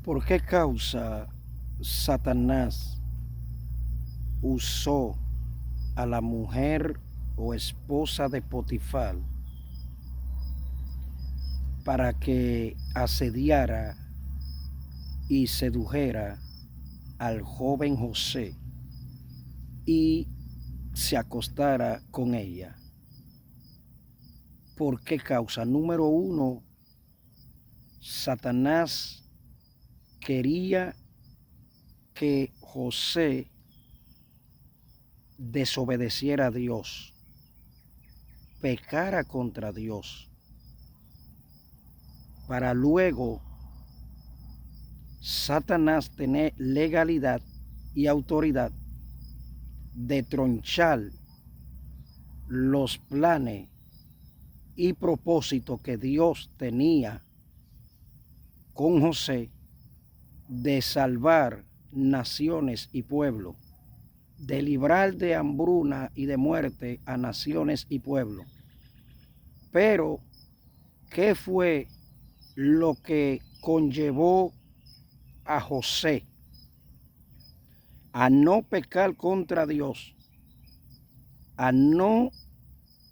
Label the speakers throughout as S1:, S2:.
S1: ¿Por qué causa Satanás usó a la mujer o esposa de Potifar para que asediara y sedujera al joven José y se acostara con ella? ¿Por qué causa? Número uno, Satanás quería que José desobedeciera a Dios, pecara contra Dios, para luego Satanás tener legalidad y autoridad de tronchar los planes y propósitos que Dios tenía con José de salvar naciones y pueblos, de librar de hambruna y de muerte a naciones y pueblos. Pero, ¿qué fue lo que conllevó a José a no pecar contra Dios, a no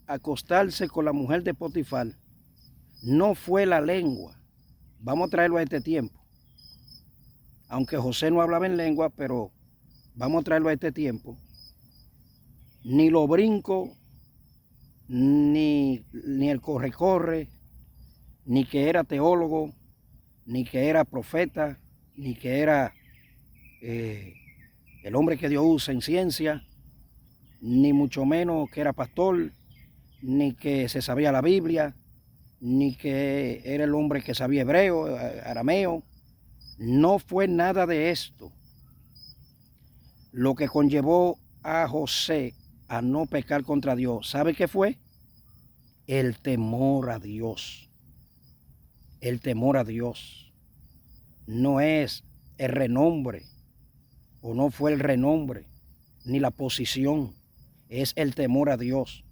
S1: acostarse con la mujer de Potifar? No fue la lengua. Vamos a traerlo a este tiempo. Aunque José no hablaba en lengua, pero vamos a traerlo a este tiempo. Ni los brincos, ni el corre-corre, ni que era teólogo, ni que era profeta, ni que era el hombre que Dios usa en ciencia, ni mucho menos que era pastor, ni que se sabía la Biblia, ni que era el hombre que sabía hebreo, arameo. No fue nada de esto lo que conllevó a José a no pecar contra Dios. ¿Sabe qué fue? El temor a Dios. El temor a Dios. No es el renombre, o no fue el renombre, ni la posición. Es el temor a Dios.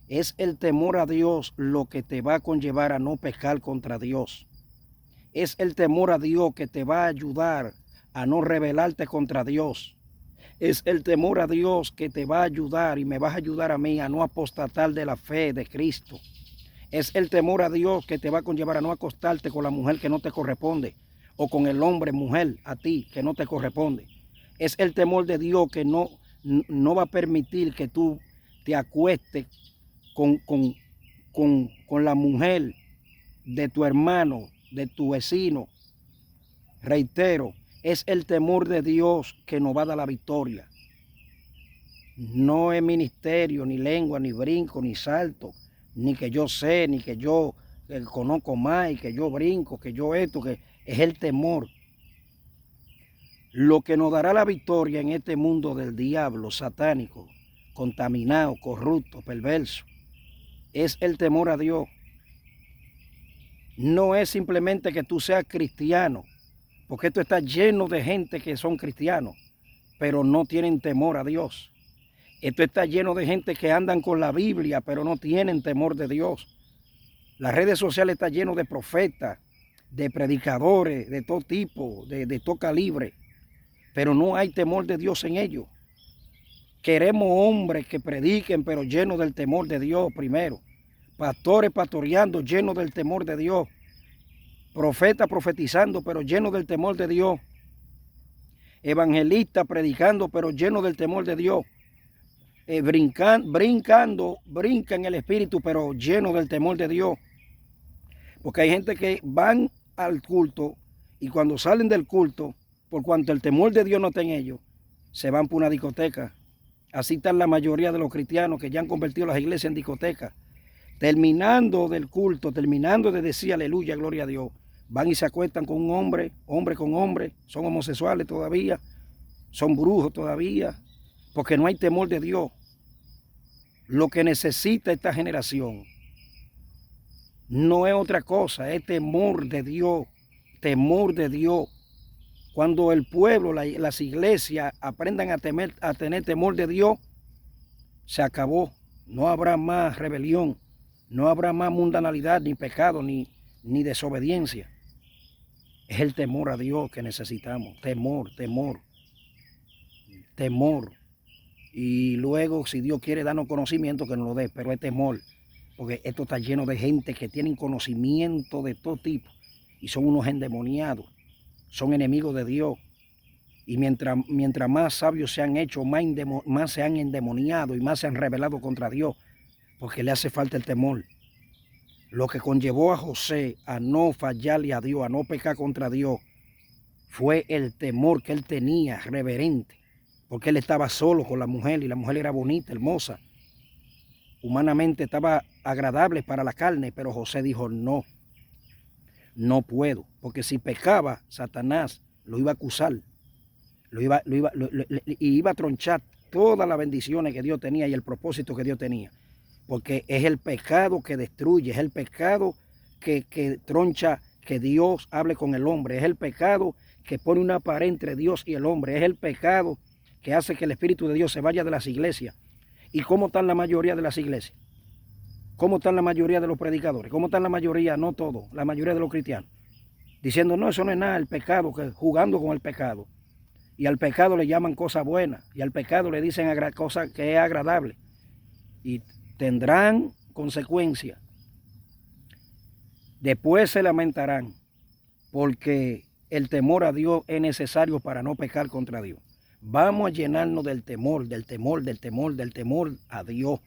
S1: Es el temor a Dios lo que te va a conllevar a no pecar contra Dios. Es el temor a Dios que te va a ayudar a no rebelarte contra Dios. Es el temor a Dios que te va a ayudar y me vas a ayudar a mí a no apostatar de la fe de Cristo. Es el temor a Dios que te va a conllevar a no acostarte con la mujer que no te corresponde o con el hombre, mujer, a ti que no te corresponde. Es el temor de Dios que no va a permitir que tú te acuestes con la mujer de tu hermano, de tu vecino. Reitero, es el temor de Dios que nos va a dar la victoria. No es ministerio, ni lengua, ni brinco, ni salto, ni que yo sé, ni que yo conozco más, y que yo brinco, que yo esto, que es el temor. Lo que nos dará la victoria en este mundo del diablo satánico, contaminado, corrupto, perverso, es el temor a Dios. No es simplemente que tú seas cristiano, porque esto está lleno de gente que son cristianos, pero no tienen temor a Dios. Esto está lleno de gente que andan con la Biblia, pero no tienen temor de Dios. Las redes sociales están llenas de profetas, de predicadores, de todo tipo, de todo calibre, pero no hay temor de Dios en ellos. Queremos hombres que prediquen, pero llenos del temor de Dios primero. Pastores pastoreando, llenos del temor de Dios. Profetas profetizando, pero llenos del temor de Dios. Evangelistas predicando, pero llenos del temor de Dios. Brincan en el espíritu, pero llenos del temor de Dios. Porque hay gente que van al culto y cuando salen del culto, por cuanto el temor de Dios no está en ellos, se van por una discoteca. Así están la mayoría de los cristianos que ya han convertido las iglesias en discotecas. Terminando del culto, terminando de decir aleluya, gloria a Dios, van y se acuestan con un hombre, hombre con hombre, son homosexuales todavía, son brujos todavía, porque no hay temor de Dios. Lo que necesita esta generación no es otra cosa, es temor de Dios, temor de Dios. Cuando el pueblo, las iglesias aprendan a tener temor de Dios, se acabó. No habrá más rebelión, no habrá más mundanalidad, ni pecado, ni desobediencia. Es el temor a Dios que necesitamos. Temor, temor, temor. Y luego, si Dios quiere darnos conocimiento, que nos lo dé, pero es temor. Porque esto está lleno de gente que tienen conocimiento de todo tipo y son unos endemoniados, son enemigos de Dios. Y mientras más sabios se han hecho, más se han endemoniado y más se han rebelado contra Dios, porque le hace falta el temor. Lo que conllevó a José a no fallarle a Dios, a no pecar contra Dios, fue el temor que él tenía reverente, porque él estaba solo con la mujer y la mujer era bonita, hermosa. Humanamente estaba agradable para la carne, pero José dijo no, no puedo, porque si pecaba, Satanás lo iba a acusar, iba a tronchar todas las bendiciones que Dios tenía y el propósito que Dios tenía, porque es el pecado que destruye, es el pecado que troncha que Dios hable con el hombre, es el pecado que pone una pared entre Dios y el hombre, es el pecado que hace que el Espíritu de Dios se vaya de las iglesias. ¿Y cómo están la mayoría de las iglesias? ¿Cómo están la mayoría de los predicadores? ¿Cómo están la mayoría, no todos, la mayoría de los cristianos? Diciendo, no, eso no es nada, el pecado, jugando con el pecado. Y al pecado le llaman cosas buenas, y al pecado le dicen cosas que es agradable. Y tendrán consecuencias. Después se lamentarán, porque el temor a Dios es necesario para no pecar contra Dios. Vamos a llenarnos del temor, del temor, del temor, del temor a Dios.